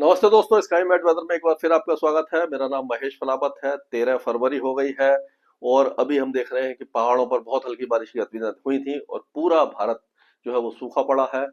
नमस्ते दोस्तों, sky mat weather में एक बार फिर आपका स्वागत है। मेरा नाम महेश फलावत है। 13 फरवरी हो गई है और अभी हम देख रहे हैं कि पहाड़ों पर बहुत हल्की बारिश की गतिविधियां हुई थी और पूरा भारत जो है वो सूखा पड़ा है।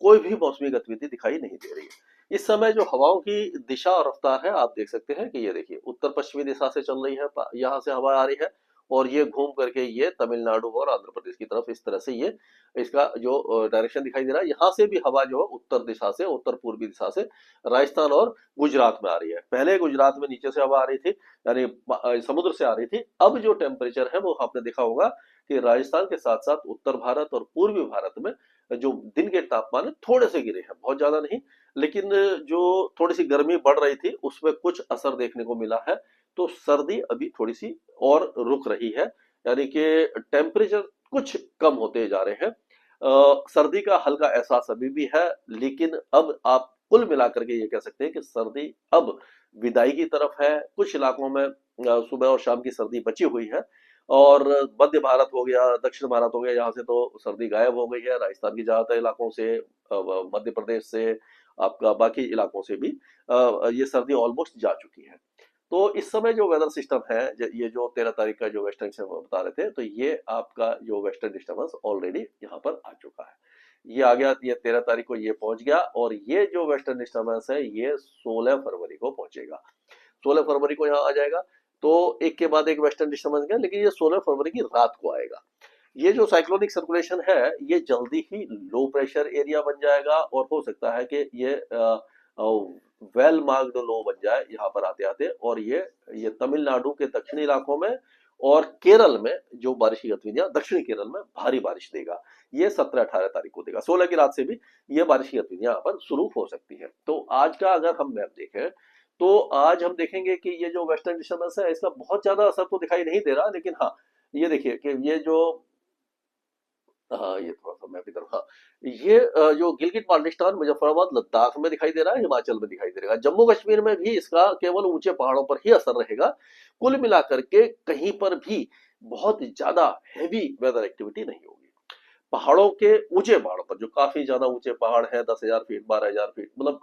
कोई भी मौसमी गतिविधि दिखाई नहीं दे रही है। इस समय जो हवाओं की दिशा और रफ्तार है, आप देख सकते हैं कि ये देखिए उत्तर पश्चिमी दिशा से चल रही है। यहाँ से हवा आ रही है और ये घूम करके ये तमिलनाडु और आंध्र प्रदेश की तरफ इस तरह से ये इसका जो डायरेक्शन दिखाई दे रहा है। यहाँ से भी हवा जो है उत्तर दिशा से, उत्तर पूर्वी दिशा से राजस्थान और गुजरात में आ रही है। पहले गुजरात में नीचे से हवा आ रही थी, यानी समुद्र से आ रही थी। अब जो टेम्परेचर है वो आपने देखा होगा कि राजस्थान के साथ साथ उत्तर भारत और पूर्वी भारत में जो दिन के तापमान है थोड़े से गिरे हैं, बहुत ज्यादा नहीं, लेकिन जो थोड़ी सी गर्मी बढ़ रही थी उसमें कुछ असर देखने को मिला है। तो सर्दी अभी थोड़ी सी और रुक रही है, यानी कि टेम्परेचर कुछ कम होते जा रहे हैं। सर्दी का हल्का एहसास अभी भी है, लेकिन अब आप कुल मिलाकर के ये कह सकते हैं कि सर्दी अब विदाई की तरफ है। कुछ इलाकों में सुबह और शाम की सर्दी बची हुई है और मध्य भारत हो गया, दक्षिण भारत हो गया, यहाँ से तो सर्दी गायब हो गई है। राजस्थान की ज्यादातर इलाकों से, मध्य प्रदेश से, आपका बाकी इलाकों से भी ये सर्दी ऑलमोस्ट जा चुकी है। तो इस समय जो वेदर सिस्टम है, ये जो 13 तारीख का जो वेस्टर्न डिस्टर्बेंस बता रहे थे, तो ये आपका जो वेस्टर्न डिस्टर्बेंस ऑलरेडी यहाँ पर आ चुका है। ये आ गया, ये 13 तारीख को ये पहुंच गया और ये जो वेस्टर्न डिस्टर्बेंस है ये 16 फरवरी को पहुंचेगा। 16 फरवरी को यहाँ आ जाएगा। तो एक के बाद एक वेस्टर्न डिस्टर्बेंस गया, लेकिन ये 16 फरवरी की रात को आएगा। ये जो साइक्लोनिक सर्कुलेशन है ये जल्दी ही लो प्रेशर एरिया बन जाएगा और हो सकता है कि ये वेल मार्क्ड लो बन जाए यहाँ पर आते आते, और ये तमिलनाडु के दक्षिणी इलाकों में और केरल में जो बारिश की गतिविधियां, दक्षिणी केरल में भारी बारिश देगा। ये 17-18 तारीख को देगा। 16 की रात से भी ये बारिश की गतिविधियां यहाँ पर शुरू हो सकती है। तो आज का अगर हम मैप देखें तो आज हम देखेंगे कि ये जो वेस्टर्न डिस्टर्बेंस है इसका बहुत ज्यादा असर तो दिखाई नहीं दे रहा, लेकिन हाँ ये देखिए कि ये जो, हाँ ये थोड़ा सा मैं भी तरफ, हाँ ये जो गिलगित बाल्टिस्तान, मुजफ्फराबाद, लद्दाख में दिखाई दे रहा है, हिमाचल में दिखाई दे रहा है, जम्मू कश्मीर में भी इसका केवल ऊंचे पहाड़ों पर ही असर रहेगा। कुल मिलाकर के कहीं पर भी बहुत ज्यादा हैवी वेदर एक्टिविटी नहीं होगी। पहाड़ों के ऊंचे पहाड़ों पर जो काफी ज्यादा ऊंचे पहाड़ है, 10,000 फीट, 12,000 फीट, मतलब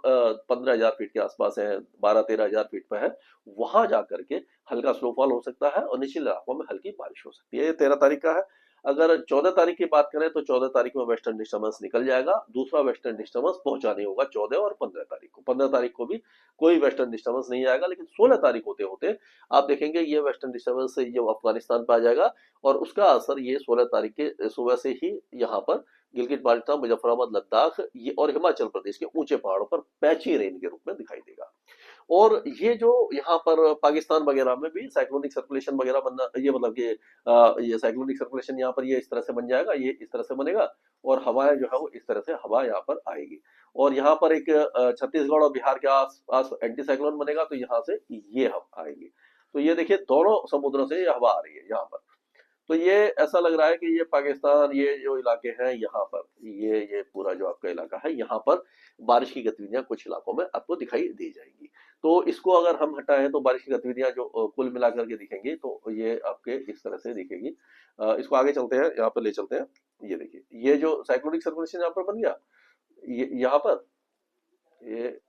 15,000 फीट के आसपास है, 12-13 हजार फीट पे है, वहां जाकर के हल्का स्नोफॉल हो सकता है और निचले इलाकों में हल्की बारिश हो सकती है। ये 13 तारीख का है। अगर 14 तारीख की बात करें तो 14 तारीख में वेस्टर्न डिस्टर्बेंस निकल जाएगा। दूसरा वेस्टर्न डिस्टर्बेंस पहुंचा नहीं होगा 14 और 15 तारीख को। 15 तारीख को भी कोई वेस्टर्न डिस्टर्बेंस नहीं आएगा, लेकिन 16 तारीख होते होते आप देखेंगे ये वेस्टर्न डिस्टर्बेंस से ये अफगानिस्तान पर आ जाएगा और उसका असर ये 16 तारीख के सुबह से ही यहाँ पर गिलगित बाल्टिस्तान, मुजफ्फराबाद, लद्दाख ये और हिमाचल प्रदेश के ऊंचे पहाड़ों पर पैची रेन के रूप में दिखाई देगा। और ये जो यहाँ पर पाकिस्तान वगैरह में भी साइक्लोनिक सर्कुलेशन वगैरह बनना, ये मतलब कि ये साइक्लोनिक सर्कुलेशन यहाँ पर ये इस तरह से बन जाएगा, ये इस तरह से बनेगा और हवाएं जो है वो इस तरह से हवा यहाँ पर आएगी। और यहाँ पर एक छत्तीसगढ़ और बिहार के आस पास एंटी साइक्लोन बनेगा, तो यहाँ से ये हवा आएगी। तो ये देखिए दोनों समुद्रों से ये हवा आ रही है यहाँ पर। तो ये ऐसा लग रहा है कि ये पाकिस्तान, ये जो इलाके हैं यहाँ पर, ये पूरा जो आपका इलाका है यहाँ पर बारिश की गतिविधियां कुछ इलाकों में आपको दिखाई दे जाएंगी। तो इसको अगर हम हटाएं तो बारिश की गतिविधियां जो कुल मिलाकर के दिखेंगी तो ये आपके इस तरह से दिखेगी। इसको आगे चलते हैं, यहाँ पर ले चलते हैं। ये देखिए ये जो साइक्लोनिक सर्कुलेशन यहाँ पर बन गया, ये यहाँ पर, ये,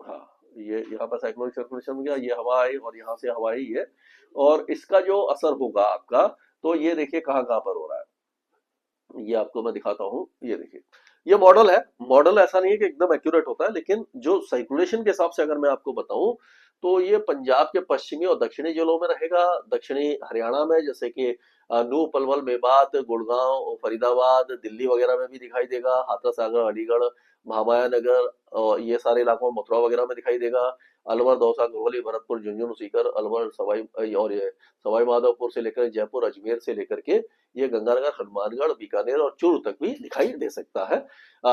हाँ ये यहाँ पर साइक्लोनिक सर्कुलेशन हो गया, ये हवा आई और यहाँ से हवा आई है, और इसका जो असर होगा आपका, तो ये देखिए कहाँ कहाँ पर हो रहा है। ये आपको मैं दिखाता हूँ, ये देखिए ये मॉडल है। मॉडल ऐसा नहीं है कि एकदम एक्यूरेट होता है, लेकिन जो सर्कुलेशन के हिसाब से अगर मैं आपको बताऊं तो ये पंजाब के पश्चिमी और दक्षिणी जिलों में रहेगा। दक्षिणी हरियाणा में जैसे कि नूह, पलवल, मेवात, गुड़गांव, फरीदाबाद, दिल्ली वगैरह में भी दिखाई देगा। हाथरस, सागर, अलीगढ़, महामाया नगर और ये सारे इलाकों में, मथुरा वगैरह में दिखाई देगा। अलवर, दौसा, गढ़वाली, भरतपुर, झुंझुनू, सीकर, अलवर, सवाई और ये सवाई माधोपुर से लेकर जयपुर, अजमेर से लेकर के ये गंगानगर, हनुमानगढ़, बीकानेर और चूरू तक भी दिखाई दे सकता है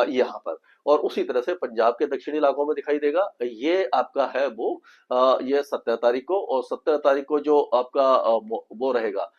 यहाँ पर। और उसी तरह से पंजाब के दक्षिणी इलाकों में दिखाई देगा। ये आपका है वो ये 17 तारीख को, और 17 तारीख को जो आपका वो रहेगा,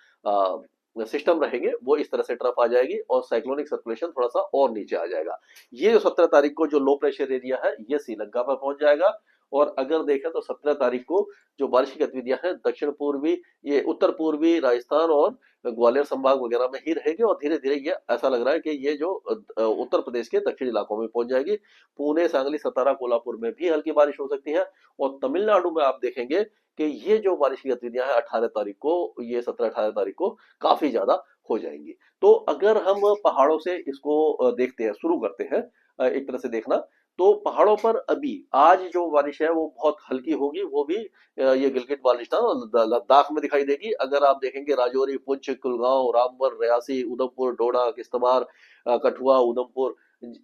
सिस्टम रहेंगे वो इस तरह से तरफ आ जाएगी और साइक्लोनिक सर्कुलेशन थोड़ा सा और नीचे आ जाएगा। ये जो 17 तारीख को जो लो प्रेशर एरिया है ये श्रीलंका पर पहुंच जाएगा और अगर देखें तो 17 तारीख को जो बारिश की गतिविधियां हैं दक्षिण पूर्वी, ये उत्तर पूर्वी राजस्थान और ग्वालियर संभाग वगैरह में ही रहेगी, और धीरे धीरे ये ऐसा लग रहा है कि ये जो उत्तर प्रदेश के दक्षिणी इलाकों में पहुंच जाएगी। पुणे, सांगली, सतारा, कोल्हापुर में भी हल्की बारिश हो सकती है। और तमिलनाडु में आप देखेंगे कि ये जो बारिश की गतिविधियां हैं 18 तारीख को, ये 17-18 तारीख को काफी ज्यादा हो जाएंगी। तो अगर हम पहाड़ों से इसको देखते हैं, शुरू करते हैं एक तरह से देखना, तो पहाड़ों पर अभी आज जो बारिश है वो बहुत हल्की होगी, वो भी ये गिलगित बाल्टिस्तान और लद्दाख में दिखाई देगी। अगर आप देखेंगे राजौरी, पुंछ, कुलगांव, रामबन, रियासी, उधमपुर, डोडा, किश्तवाड़, कठुआ, उधमपुर,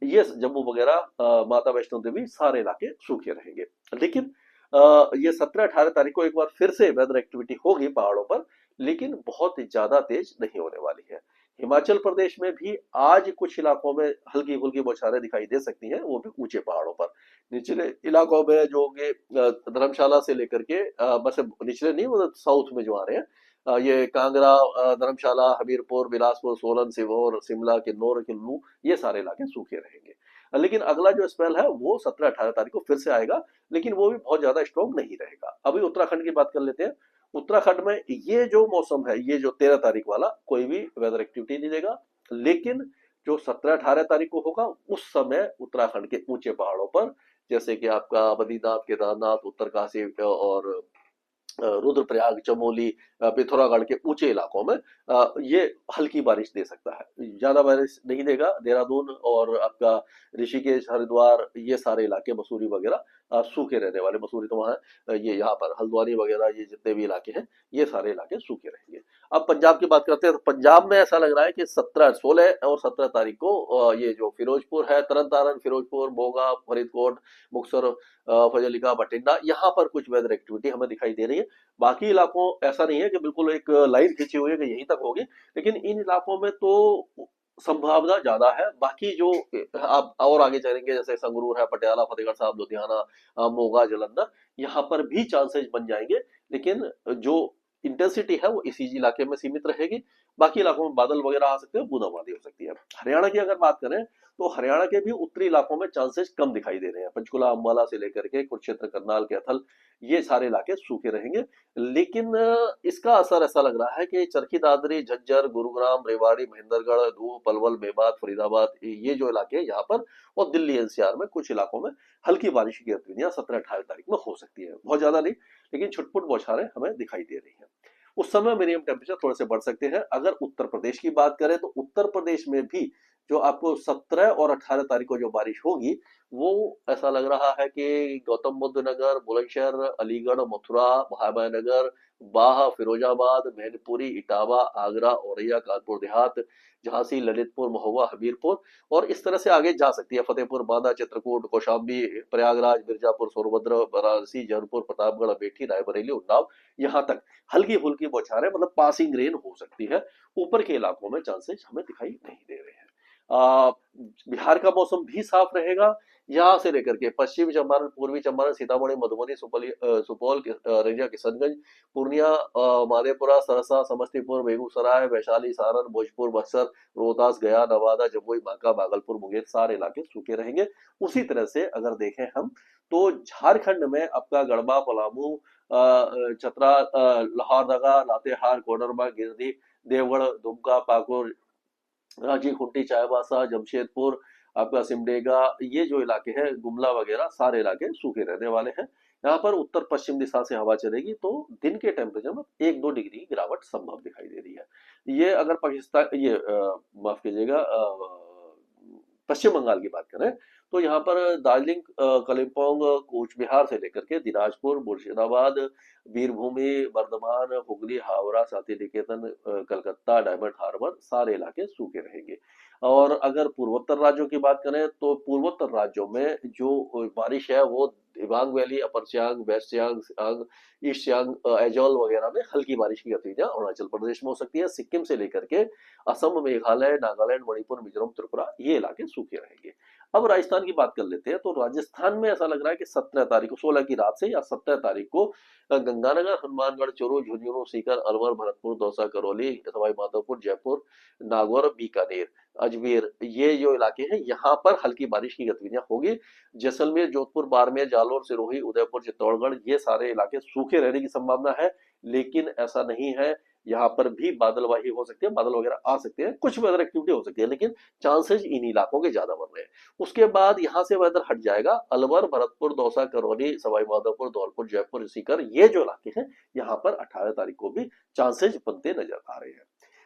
ये जम्मू वगैरह, माता वैष्णो देवी, सारे इलाके सूखे रहेंगे। लेकिन ये 17-18 तारीख को एक बार फिर से वेदर एक्टिविटी होगी पहाड़ों पर, लेकिन बहुत ज्यादा तेज नहीं होने वाली है। हिमाचल प्रदेश में भी आज कुछ इलाकों में हल्की फुल्की बौछारें दिखाई दे सकती हैं, वो भी ऊंचे पहाड़ों पर। निचले इलाकों में जो कि धर्मशाला से लेकर के बस निचले नहीं, मतलब साउथ में जो आ रहे हैं, ये कांगड़ा, धर्मशाला, हमीरपुर, बिलासपुर, सोलन, सीहोर, शिमला, किन्नौर, कुल्लू, ये सारे इलाके सूखे रहेंगे। लेकिन अगला जो स्पेल है वो 17-18 तारीख को फिर से आएगा, लेकिन वो भी बहुत ज्यादा स्ट्रॉन्ग नहीं रहेगा। अभी उत्तराखंड की बात कर लेते हैं। उत्तराखंड में ये जो मौसम है, ये जो 13 तारीख वाला, कोई भी वेदर एक्टिविटी नहीं देगा। लेकिन जो 17-18 तारीख को होगा उस समय उत्तराखंड के ऊंचे पहाड़ों पर, जैसे कि आपका बद्रीनाथ, केदारनाथ, उत्तरकाशी और रुद्रप्रयाग, चमोली, पिथौरागढ़ के ऊंचे इलाकों में ये हल्की बारिश दे सकता है। ज्यादा बारिश नहीं देगा। देहरादून और आपका ऋषिकेश, हरिद्वार, ये सारे इलाके, मसूरी वगैरह सूखे रहने वाले। मसूरी तो वहाँ ये यहाँ पर हल्द्वानी वगैरह, ये जितने भी इलाके हैं ये सारे इलाके सूखे रहेंगे। अब पंजाब की बात करते हैं, तो पंजाब में ऐसा लग रहा है कि 17, 16 और 17 तारीख को ये जो फिरोजपुर है, तरन तारण, फिरोजपुर, मोगा, फरीदकोट, मुक्तसर, फजलिका, बठिंडा, यहाँ पर कुछ वेदर एक्टिविटी हमें दिखाई दे रही है। बाकी इलाकों ऐसा नहीं है कि बिल्कुल एक लाइन खींची हुई है कि यहीं तक होगी, लेकिन इन इलाकों में तो संभावना ज्यादा है। बाकी जो आप और आगे चलेंगे, जैसे संगरूर है, पटियाला, फतेहगढ़ साहब, लुधियाना, मोगा, जालंधर, यहाँ पर भी चांसेस बन जाएंगे। लेकिन जो इंटेंसिटी है वो इसी इलाके में सीमित रहेगी। बाकी इलाकों में बादल वगैरह आ सकते हैं, बूंदाबांदी हो सकती है। हरियाणा की अगर बात करें तो हरियाणा के भी उत्तरी इलाकों में चांसेस कम दिखाई दे रहे हैं। पंचकुला, अंबाला से लेकर के कुरुक्षेत्र, करनाल, कैथल, ये सारे इलाके सूखे रहेंगे। लेकिन इसका असर ऐसा लग रहा है कि चरखी दादरी, झज्जर, गुरुग्राम, रेवाड़ी, महेंद्रगढ़, दूह, पलवल, मेवात, फरीदाबाद, ये जो इलाके हैं यहाँ पर, और दिल्ली एनसीआर में कुछ इलाकों में हल्की बारिश की गतिविधियां 17-18 तारीख में हो सकती है। बहुत ज्यादा नहीं, लेकिन छुटपुट बौछारें हमें दिखाई दे रही हैं। उस समय मिनिमम टेम्परेचर थोड़े से बढ़ सकते हैं। अगर उत्तर प्रदेश की बात करें तो उत्तर प्रदेश में भी जो आपको 17 और 18 तारीख को जो बारिश होगी, वो ऐसा लग रहा है कि गौतम बुद्ध नगर, बुलंदशहर, अलीगढ़, मथुरा, महामायानगर, बाह, फिरोजाबाद, मैनपुरी, इटावा, आगरा, औरैया, कानपुर देहात, झांसी, ललितपुर, महोबा, हमीरपुर, और इस तरह से आगे जा सकती है। फतेहपुर, बांदा, चित्रकूट, कौशाम्बी, प्रयागराज, मिर्जापुर, सोनभद्र, वाराणसी, जौनपुर, प्रतापगढ़, अमेठी, रायबरेली, उन्नाव, यहाँ तक हल्की फुल्की बौछारें, मतलब पासिंग रेन हो सकती है। ऊपर के इलाकों में चांसेस हमें दिखाई नहीं दे रहे हैं। आ, बिहार का मौसम भी साफ रहेगा। यहाँ से लेकर के पश्चिमी चंपारण, पूर्वी चंपारण, सीतामढ़ी, मधुबनी, सुपौल, रैया, किशनगंज, पूर्णिया, माधेपुरा, सहरसा, समस्तीपुर, बेगूसराय, वैशाली, सारण, भोजपुर, बक्सर, रोहतास, गया, नवादा, जमुई, बांका, भागलपुर, मुंगेर, सारे इलाके सूखे रहेंगे। उसी तरह से अगर देखें हम तो झारखंड में आपका गढ़वा, पलामू, चतरा, लोहारदगा, लातेहार, कोडरमा, गिरिडीह, देवगढ़, दुमका, पाकुड़, रांची, खूंटी, चाईबासा, जमशेदपुर, आपका सिमडेगा, ये जो इलाके हैं, गुमला वगैरह, सारे इलाके सूखे रहने वाले हैं। यहाँ पर उत्तर पश्चिम दिशा से हवा चलेगी, तो दिन के टेम्परेचर में 1-2 डिग्री की गिरावट संभव दिखाई दे रही है। ये अगर पाकिस्तान, ये माफ कीजिएगा, पश्चिम बंगाल की बात करें तो यहाँ पर दार्जिलिंग, कलिम्पोंग, कूच बिहार से लेकर के दिनाजपुर, मुर्शिदाबाद, वीरभूमि, बर्धमान, हुगली, हावड़ा, शांति निकेतन, कलकत्ता, डायमंड हार्बर, सारे इलाके सूखे रहेंगे। और अगर पूर्वोत्तर राज्यों की बात करें तो पूर्वोत्तर राज्यों में जो बारिश है वो दिबांग वैली, अपर Siang, waste Siang, Siang, east Siang, azole वगैरह में हल्की बारिश की गतिविधियां अरुणाचल प्रदेश में हो सकती है। सिक्किम से लेकर के असम, मेघालय, नागालैंड, मणिपुर, मिजोरम, त्रिपुरा, ये इलाके सूखे रहेंगे। अब राजस्थान की बात कर लेते हैं, तो राजस्थान में ऐसा लग रहा है कि 17 तारीख को, 16 की रात से या 17 तारीख को गंगानगर, हनुमानगढ़, चूरू, झुंझुनू, सीकर, अलवर, भरतपुर, दौसा, करौली, सवाई माधोपुर, जयपुर, नागौर, बीकानेर, अजमेर, ये जो इलाके हैं यहाँ पर हल्की बारिश की गतिविधियां होगी। जैसलमेर, जोधपुर, बाड़मेर, जालौर, सिरोही, उदयपुर, चित्तौड़गढ़, ये सारे इलाके सूखे रहने की संभावना है। लेकिन ऐसा नहीं है, यहाँ पर भी बादलवाही हो सकती है, बादल वगैरह आ सकते हैं, कुछ वेदर एक्टिविटी हो सकती है, लेकिन चांसेस इन इलाकों के ज्यादा बन रहे हैं। उसके बाद यहाँ से वेदर हट जाएगा, अलवर, भरतपुर, दौसा, करौली, सवाई माधोपुर, धौलपुर, जयपुर, सीकर, ये जो इलाके हैं यहाँ पर 18 तारीख को भी चांसेस बनते नजर आ रहे हैं।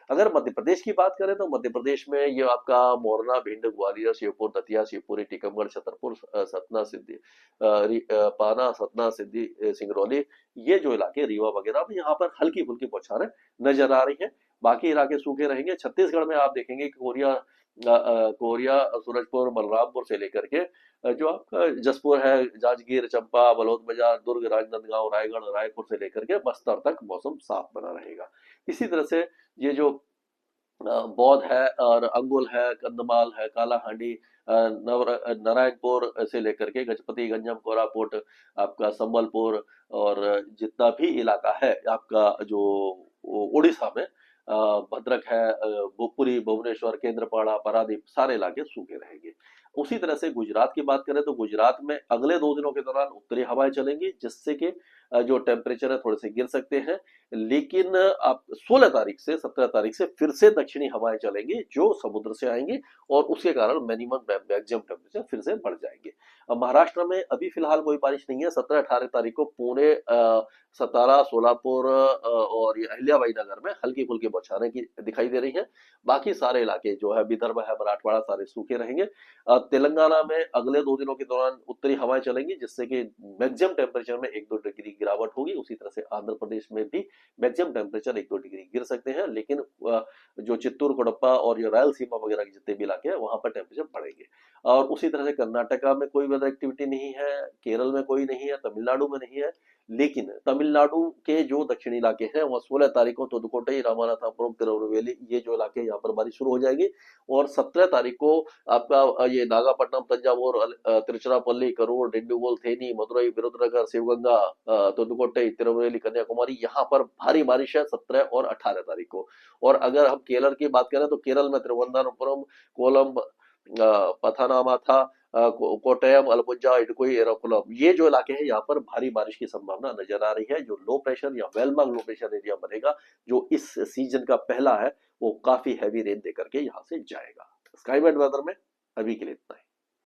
अगर मध्य प्रदेश की बात करें तो मध्य प्रदेश में ये आपका मोरना, भिंड, ग्वालियर, श्योपुर, दतिया, शिवपुरी, टीकमगढ़, छतरपुर, सतना, सिद्धि, पाना, सतना, सिद्धि, सिंगरौली, ये जो इलाके, रीवा वगैरह में यहाँ पर हल्की फुल्की बौछारें नजर आ रही हैं। बाकी इलाके सूखे रहेंगे। छत्तीसगढ़ में आप देखेंगे कि कोरिया, सूरजपुर, बलरामपुर से लेकर के जो आपका जसपुर है, जांजगीर, चंपा, बलौदाबाजार, दुर्ग, राजनांदगांव, रायगढ़, रायपुर से लेकर के बस्तर तक मौसम साफ बना रहेगा। इसी तरह से ये जो बौद्ध है और अंगुल है, कंधमाल है, कालाहांडी, नारायणपुर से लेकर के गजपति, गंजम, कोरापुट, आपका संबलपुर, और जितना भी इलाका है आपका जो उड़ीसा में भद्रक है, पुरी, भुवनेश्वर, केंद्रपाड़ा, पारादीप, सारे इलाके सूखे रहेंगे। उसी तरह से गुजरात की बात करें तो गुजरात में अगले 2 दिनों के दौरान उत्तरी हवाएं चलेंगी, जिससे कि जो टेम्परेचर है थोड़े से गिर सकते हैं। लेकिन आप 16 तारीख से 17 तारीख से फिर से दक्षिणी हवाएं चलेंगी जो समुद्र से आएंगी, और उसके कारण मिनिमम मैक्सिमम टेम्परेचर फिर से बढ़ जाएंगे। अब महाराष्ट्र में अभी फिलहाल कोई बारिश नहीं है। 17-18 तारीख को पुणे, सतारा, सोलापुर और ये अहिल्याबाई नगर में हल्की फुल्की बौछारें की दिखाई दे रही हैं। बाकी सारे इलाके जो है, विदर्भ है, मराठवाड़ा, सारे सूखे रहेंगे। तेलंगाना में अगले 2 दिनों के दौरान उत्तरी हवाएं चलेंगी, जिससे कि मैक्सिमम टेम्परेचर में 1-2 डिग्री गिरावट होगी। उसी तरह से आंध्र प्रदेश में भी मैक्सिमम टेम्परेचर 1-2 डिग्री गिर सकते हैं, लेकिन जो चित्तूर, कोडप्पा और ये रायलसीमा वगैरह के जितने भी इलाके हैं वहां पर टेम्परेचर बढ़ेंगे। और उसी तरह से कर्नाटका में कोई वेदर एक्टिविटी नहीं है, केरल में कोई नहीं है, तमिलनाडु में नहीं है। लेकिन तमिलनाडु के जो दक्षिणी इलाके हैं वहाँ 16 तारीख को तुदुकोटई, रामानाथापुरम, तिरुनेलवेली, ये जो इलाके, यहाँ पर बारिश शुरू हो जाएगी। और 17 तारीख को आपका ये नागापट्टनम, तंजावुर, तिरुचिरापल्ली, करूर, डिंडीगुल, थेनी, मदुरई, विरुद्रनगर, शिवगंगा, तुदुकोटई, तिरुनेलवेली, कन्याकुमारी, यहाँ पर भारी बारिश है 17 और 18 तारीख को। और अगर हम केरल की बात करें तो केरल में तिरुवनंतपुरम, कोलम, पथानामाथा, कोट्टयम, अलपुझा, इडुक्की, एर्नाकुलम, ये जो इलाके हैं यहाँ पर भारी बारिश की संभावना नजर आ रही है। जो लो प्रेशर या वेलमार्क लो प्रेशर एरिया बनेगा, जो इस सीजन का पहला है, वो काफी हैवी रेन देकर के यहाँ से जाएगा। स्काईमेट वेदर में अभी के लिए इतना ही।